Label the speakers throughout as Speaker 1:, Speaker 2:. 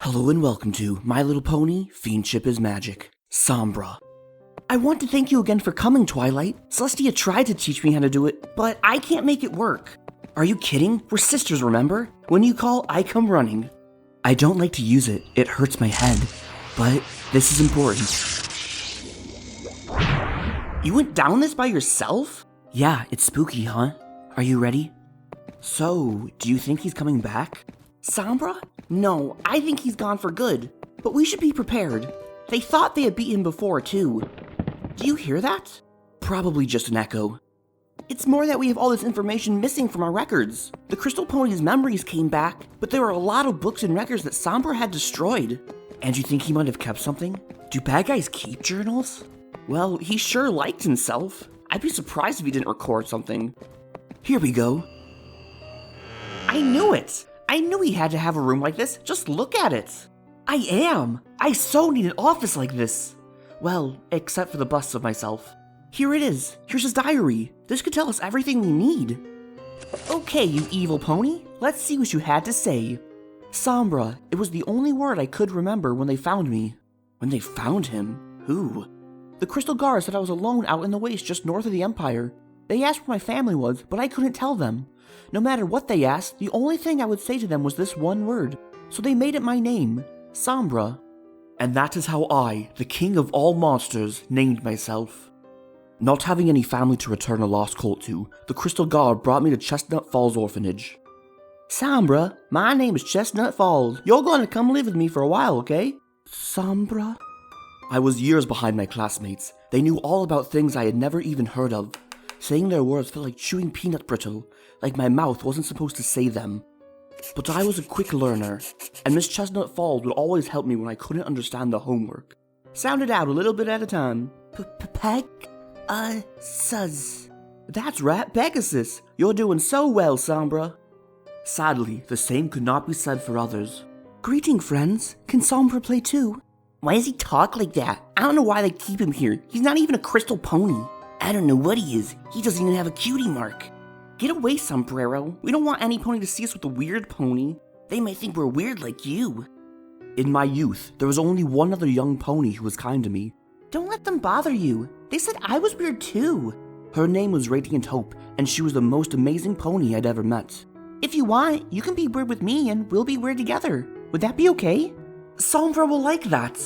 Speaker 1: Hello and welcome to My Little Pony, Fiendship is Magic, Sombra. I want to thank you again for coming, Twilight. Celestia tried to teach me how to do it, but I can't make it work. Are you kidding? We're sisters, remember? When you call, I come running. I don't like to use it, it hurts my head, but this is important. You went down this by yourself? Yeah, it's spooky, huh? Are you ready? So, do you think he's coming back? Sombra? No, I think he's gone for good. But we should be prepared. They thought they had beat him before, too. Do you hear that? Probably just an echo. It's more that we have all this information missing from our records. The Crystal Pony's memories came back, but there were a lot of books and records that Sombra had destroyed. And you think he might have kept something? Do bad guys keep journals? Well, he sure liked himself. I'd be surprised if he didn't record something. Here we go. I knew it! I knew he had to have a room like this. Just look at it. I so need an office like this. Well, except for the busts of myself. Here it is. Here's his diary. This could tell us everything we need. Okay, you evil pony. Let's see what you had to say. Sombra. It was the only word I could remember when they found me. When they found him? Who? The Crystal Guards said I was alone out in the waste just north of the Empire. They asked where my family was, but I couldn't tell them. No matter what they asked, the only thing I would say to them was this one word. So they made it my name, Sombra. And that is how I, the king of all monsters, named myself. Not having any family to return a lost colt to, the Crystal Guard brought me to Chestnut Falls Orphanage. Sombra, my name is Chestnut Falls. You're going to come live with me for a while, okay? Sombra? I was years behind my classmates. They knew all about things I had never even heard of. Saying their words felt like chewing peanut brittle, like my mouth wasn't supposed to say them. But I was a quick learner, and Miss Chestnut Falls would always help me when I couldn't understand the homework. Sound it out a little bit at a time. Peg? Suz. That's right, Pegasus. You're doing so well, Sombra. Sadly, the same could not be said for others. Greeting, friends. Can Sombra play too? Why does he talk like that? I don't know why they keep him here. He's not even a crystal pony. I don't know what he is. He doesn't even have a cutie mark. Get away, Sombrero. We don't want any pony to see us with a weird pony. They might think we're weird like you. In my youth, there was only one other young pony who was kind to me. Don't let them bother you. They said I was weird too. Her name was Radiant Hope, and she was the most amazing pony I'd ever met. If you want, you can be weird with me and we'll be weird together. Would that be okay? Sombra will like that.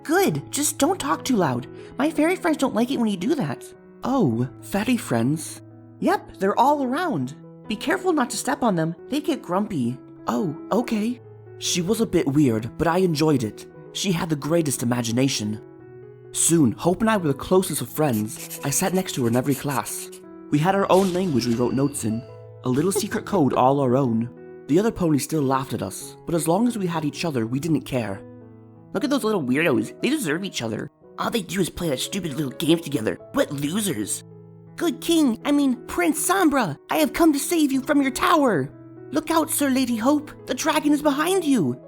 Speaker 1: Good, just don't talk too loud. My fairy friends don't like it when you do that. Oh, fairy friends? Yep, they're all around. Be careful not to step on them, they get grumpy. Oh, okay. She was a bit weird, but I enjoyed it. She had the greatest imagination. Soon, Hope and I were the closest of friends. I sat next to her in every class. We had our own language we wrote notes in. A little secret code all our own. The other ponies still laughed at us, but as long as we had each other, we didn't care. Look at those little weirdos. They deserve each other. All they do is play that stupid little game together. What losers. Good Prince Sombra, I have come to save you from your tower. Look out, Sir Lady Hope. The dragon is behind you.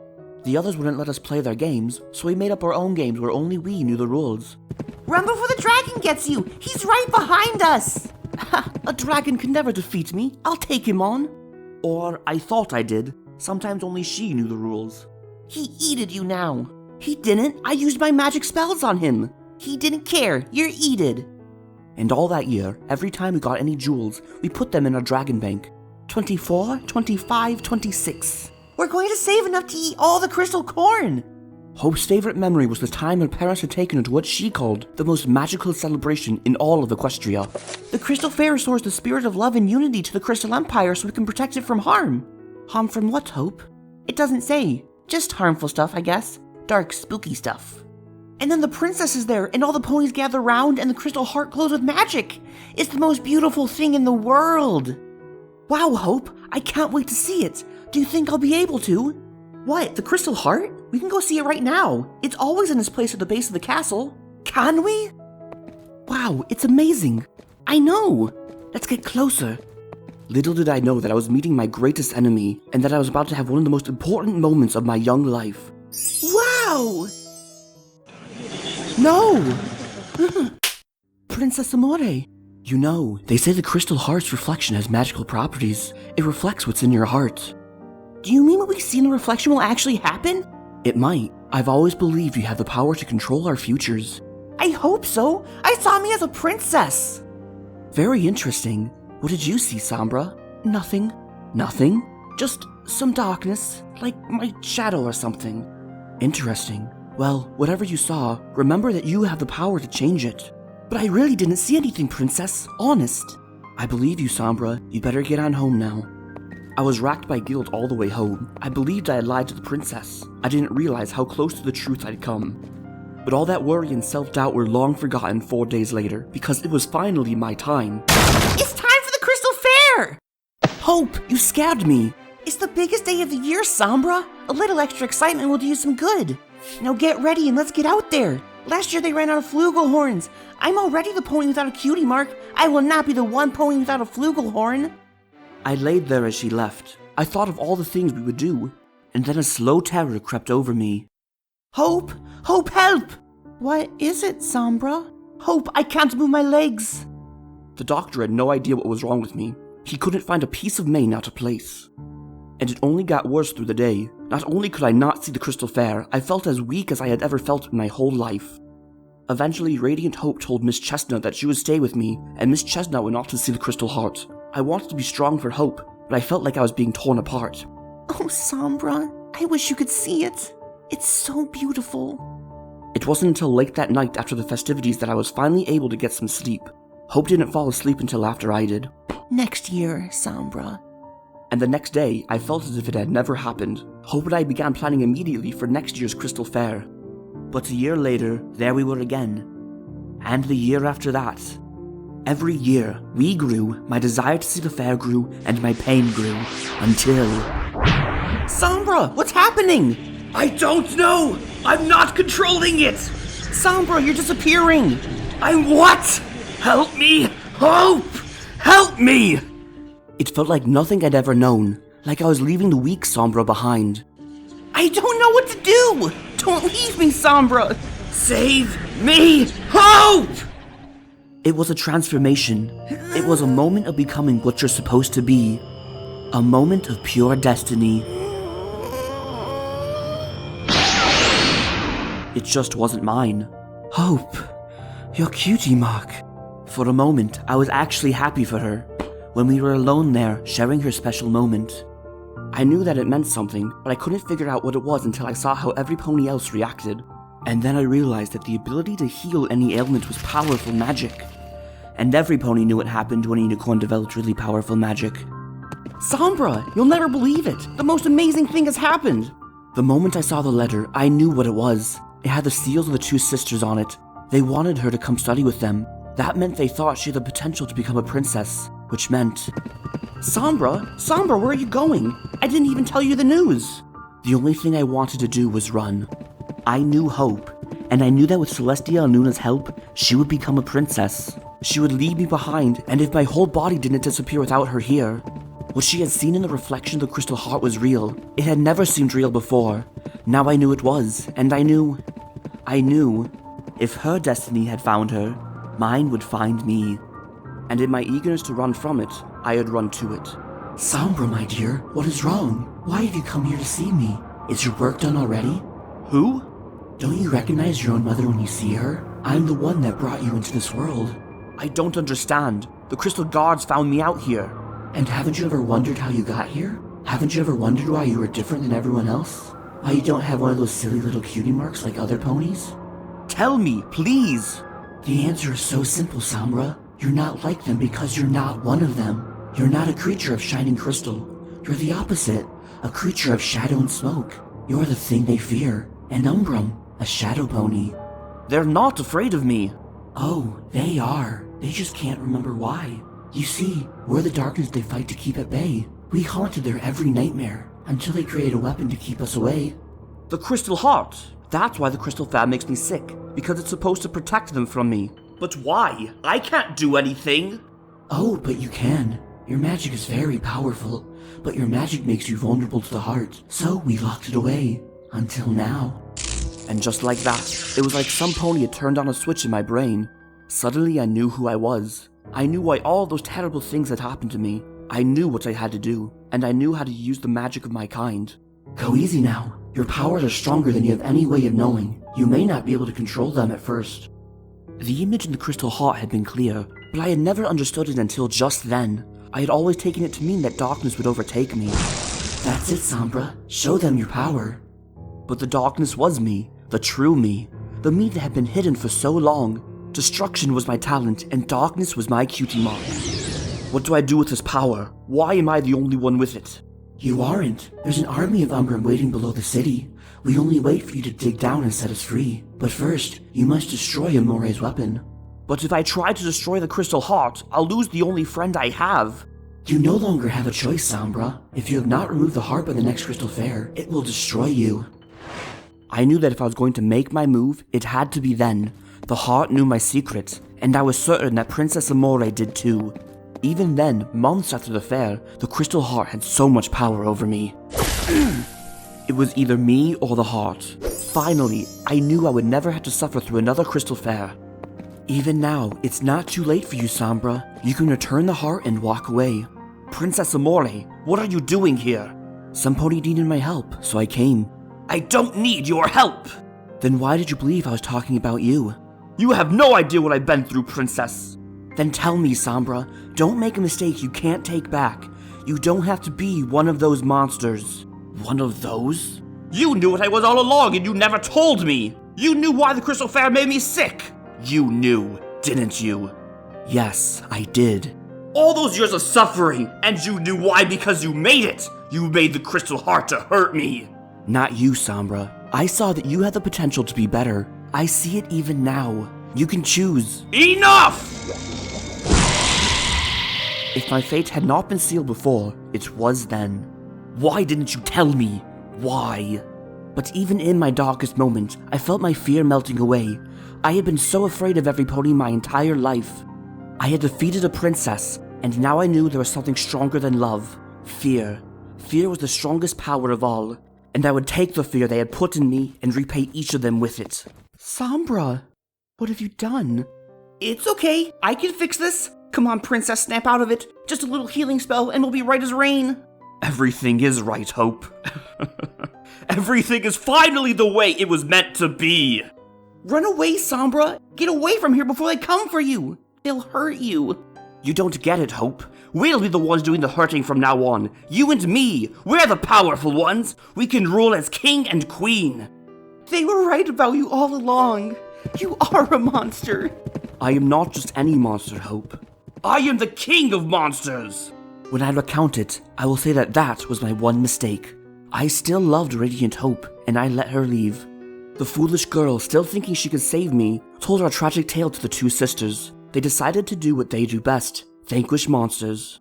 Speaker 1: The others wouldn't let us play their games, so we made up our own games where only we knew the rules. Run before the dragon gets you. He's right behind us. Ha, a dragon can never defeat me. I'll take him on. Or I thought I did. Sometimes only she knew the rules. He eated you now. He didn't. I used my magic spells on him. He didn't care. You're eated. And all that year, every time we got any jewels, we put them in our dragon bank. 24, 25, 26. We're going to save enough to eat all the crystal corn. Hope's favorite memory was the time her parents had taken her to what she called the most magical celebration in all of Equestria. The Crystal Fair restores the spirit of love and unity to the Crystal Empire so we can protect it from harm. Harm from what, Hope? It doesn't say. Just harmful stuff, I guess. Dark, spooky stuff. And then the princess is there, and all the ponies gather round, and the crystal heart glows with magic. It's the most beautiful thing in the world. Wow, Hope, I can't wait to see it. Do you think I'll be able to? What, the crystal heart? We can go see it right now. It's always in this place at the base of the castle. Can we? Wow, it's amazing. I know. Let's get closer. Little did I know that I was meeting my greatest enemy, and that I was about to have one of the most important moments of my young life. Wow! No! Princess Amore. You know, they say the crystal heart's reflection has magical properties. It reflects what's in your heart. Do you mean what we see in the reflection will actually happen? It might. I've always believed you have the power to control our futures. I hope so. I saw me as a princess. Very interesting. What did you see, Sombra? Nothing. Nothing? Just some darkness, like my shadow or something. Interesting. Well, whatever you saw, remember that you have the power to change it. But I really didn't see anything, princess. Honest. I believe you, Sombra. You better get on home now. I was racked by guilt all the way home. I believed I had lied to the princess. I didn't realize how close to the truth I'd come. But all that worry and self-doubt were long forgotten 4 days later, because it was finally my time. It's time for the Crystal Fair! Hope, you scared me. It's the biggest day of the year, Sombra. A little extra excitement will do you some good. Now get ready and let's get out there. Last year they ran out of flugelhorns. I'm already the pony without a cutie mark. I will not be the one pony without a flugelhorn. I laid there as she left. I thought of all the things we would do, and then a slow terror crept over me. Hope! Hope, help! What is it, Sombra? Hope, I can't move my legs. The doctor had no idea what was wrong with me. He couldn't find a piece of mane out of place. And it only got worse through the day. Not only could I not see the Crystal Fair, I felt as weak as I had ever felt in my whole life. Eventually, Radiant Hope told Miss Chestnut that she would stay with me, and Miss Chestnut went off to see the Crystal Heart. I wanted to be strong for Hope, but I felt like I was being torn apart. Oh, Sombra, I wish you could see it. It's so beautiful. It wasn't until late that night after the festivities that I was finally able to get some sleep. Hope didn't fall asleep until after I did. Next year, Sombra. And the next day, I felt as if it had never happened. Hope and I began planning immediately for next year's Crystal Fair. But a year later, there we were again. And the year after that. Every year, we grew, my desire to see the fair grew, and my pain grew. Until... Sombra, what's happening? I don't know! I'm not controlling it! Sombra, you're disappearing! I'm what? Help me! Hope! Help me! It felt like nothing I'd ever known, like I was leaving the weak Sombra behind. I don't know what to do! Don't leave me, Sombra! Save me! Hope! It was a transformation. It was a moment of becoming what you're supposed to be. A moment of pure destiny. It just wasn't mine. Hope, your cutie mark. For a moment, I was actually happy for her. When we were alone there, sharing her special moment. I knew that it meant something, but I couldn't figure out what it was until I saw how every pony else reacted. And then I realized that the ability to heal any ailment was powerful magic. And every pony knew what happened when a unicorn developed really powerful magic. Sombra, you'll never believe it! The most amazing thing has happened! The moment I saw the letter, I knew what it was. It had the seals of the two sisters on it. They wanted her to come study with them. That meant they thought she had the potential to become a princess, which meant... Sombra, where are you going? I didn't even tell you the news! The only thing I wanted to do was run. I knew Hope, and I knew that with Celestia and Luna's help, she would become a princess. She would leave me behind, and if my whole body didn't disappear without her here. What she had seen in the reflection of the Crystal Heart was real. It had never seemed real before. Now I knew it was, and I knew, if her destiny had found her, mine would find me. And in my eagerness to run from it, I had run to it. Sombra, my dear, what is wrong? Why have you come here to see me? Is your work done already? Who? Don't you recognize your own mother when you see her? I'm the one that brought you into this world. I don't understand. The Crystal Guards found me out here. And haven't you ever wondered how you got here? Haven't you ever wondered why you were different than everyone else? Why you don't have one of those silly little cutie marks like other ponies? Tell me, please! The answer is so simple, Sombra. You're not like them because you're not one of them. You're not a creature of shining crystal. You're the opposite, a creature of shadow and smoke. You're the thing they fear, an Umbrum, a shadow pony. They're not afraid of me. Oh, they are. They just can't remember why. You see, we're the darkness they fight to keep at bay. We haunted their every nightmare, until they create a weapon to keep us away. The Crystal Heart. That's why the Crystal Fab makes me sick, because it's supposed to protect them from me. But why? I can't do anything! Oh, but you can. Your magic is very powerful, but your magic makes you vulnerable to the heart, so we locked it away. Until now. And just like that, it was like some pony had turned on a switch in my brain. Suddenly I knew who I was. I knew why all those terrible things had happened to me. I knew what I had to do, and I knew how to use the magic of my kind. Go easy now. Your powers are stronger than you have any way of knowing. You may not be able to control them at first. The image in the crystal heart had been clear, but I had never understood it until just then. I had always taken it to mean that darkness would overtake me. That's it, Sombra. Show them your power. But the darkness was me, the true me, the me that had been hidden for so long. Destruction was my talent, and darkness was my cutie mark. What do I do with this power? Why am I the only one with it? You aren't. There's an army of Umbran waiting below the city. We only wait for you to dig down and set us free. But first, you must destroy Amore's weapon. But if I try to destroy the crystal heart, I'll lose the only friend I have. You no longer have a choice, Sombra. If you have not removed the heart by the next crystal fair, it will destroy you. I knew that if I was going to make my move, it had to be then. The heart knew my secret, and I was certain that Princess Amore did too. Even then, months after the fair, the crystal heart had so much power over me. It was either me or the heart. Finally, I knew I would never have to suffer through another crystal fair. Even now, it's not too late for you, Sombra. You can return the heart and walk away. Princess Amore, what are you doing here? Some pony needed my help, so I came. I don't need your help! Then why did you believe I was talking about you? You have no idea what I've been through, Princess. Then tell me, Sombra, don't make a mistake you can't take back. You don't have to be one of those monsters. One of those? You knew what I was all along and you never told me! You knew why the crystal fair made me sick! You knew, didn't you? Yes, I did. All those years of suffering, and you knew why because you made it! You made the crystal heart to hurt me! Not you, Sombra. I saw that you had the potential to be better. I see it even now. You can choose. Enough! If my fate had not been sealed before, it was then. Why didn't you tell me? Why? But even in my darkest moment, I felt my fear melting away. I had been so afraid of every pony my entire life. I had defeated a princess, and now I knew there was something stronger than love. Fear. Fear was the strongest power of all, and I would take the fear they had put in me and repay each of them with it. Sombra, what have you done? It's okay, I can fix this. Come on, Princess, snap out of it. Just a little healing spell and we'll be right as rain. Everything is right, Hope. Everything is finally the way it was meant to be. Run away, Sombra. Get away from here before they come for you. They'll hurt you. You don't get it, Hope. We'll be the ones doing the hurting from now on. You and me. We're the powerful ones. We can rule as king and queen. They were right about you all along. You are a monster. I am not just any monster, Hope. I am the king of monsters. When I recount it, I will say that that was my one mistake. I still loved Radiant Hope, and I let her leave. The foolish girl, still thinking she could save me, told our tragic tale to the two sisters. They decided to do what they do best, vanquish monsters.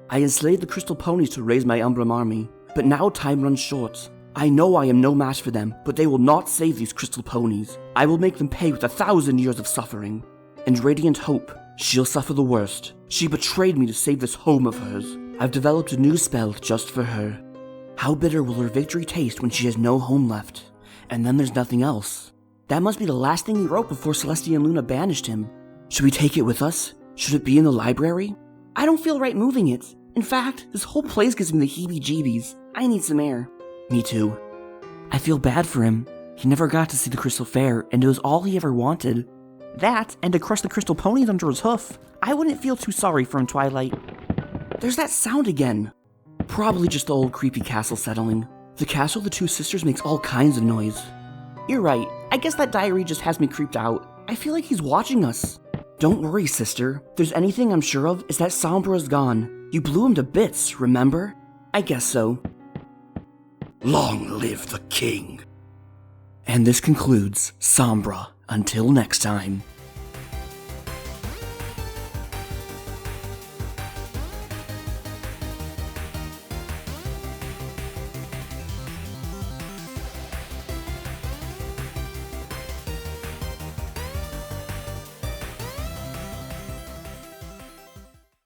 Speaker 1: I enslaved the crystal ponies to raise my Umbram army, but now time runs short. I know I am no match for them, but they will not save these crystal ponies. I will make them pay with 1,000 years of suffering. And Radiant Hope, she'll suffer the worst. She betrayed me to save this home of hers. I've developed a new spell just for her. How bitter will her victory taste when she has no home left? And then there's nothing else. That must be the last thing he wrote before Celestia and Luna banished him. Should we take it with us? Should it be in the library? I don't feel right moving it. In fact, this whole place gives me the heebie-jeebies. I need some air. Me too. I feel bad for him. He never got to see the Crystal Fair, and it was all he ever wanted. That, and to crush the crystal ponies under his hoof. I wouldn't feel too sorry for him, Twilight. There's that sound again. Probably just the old creepy castle settling. The castle of the two sisters makes all kinds of noise. You're right, I guess that diary just has me creeped out. I feel like he's watching us. Don't worry, sister. If there's anything I'm sure of, is that Sombra's gone. You blew him to bits, remember? I guess so. Long live the king. And this concludes Sombra. Until next time.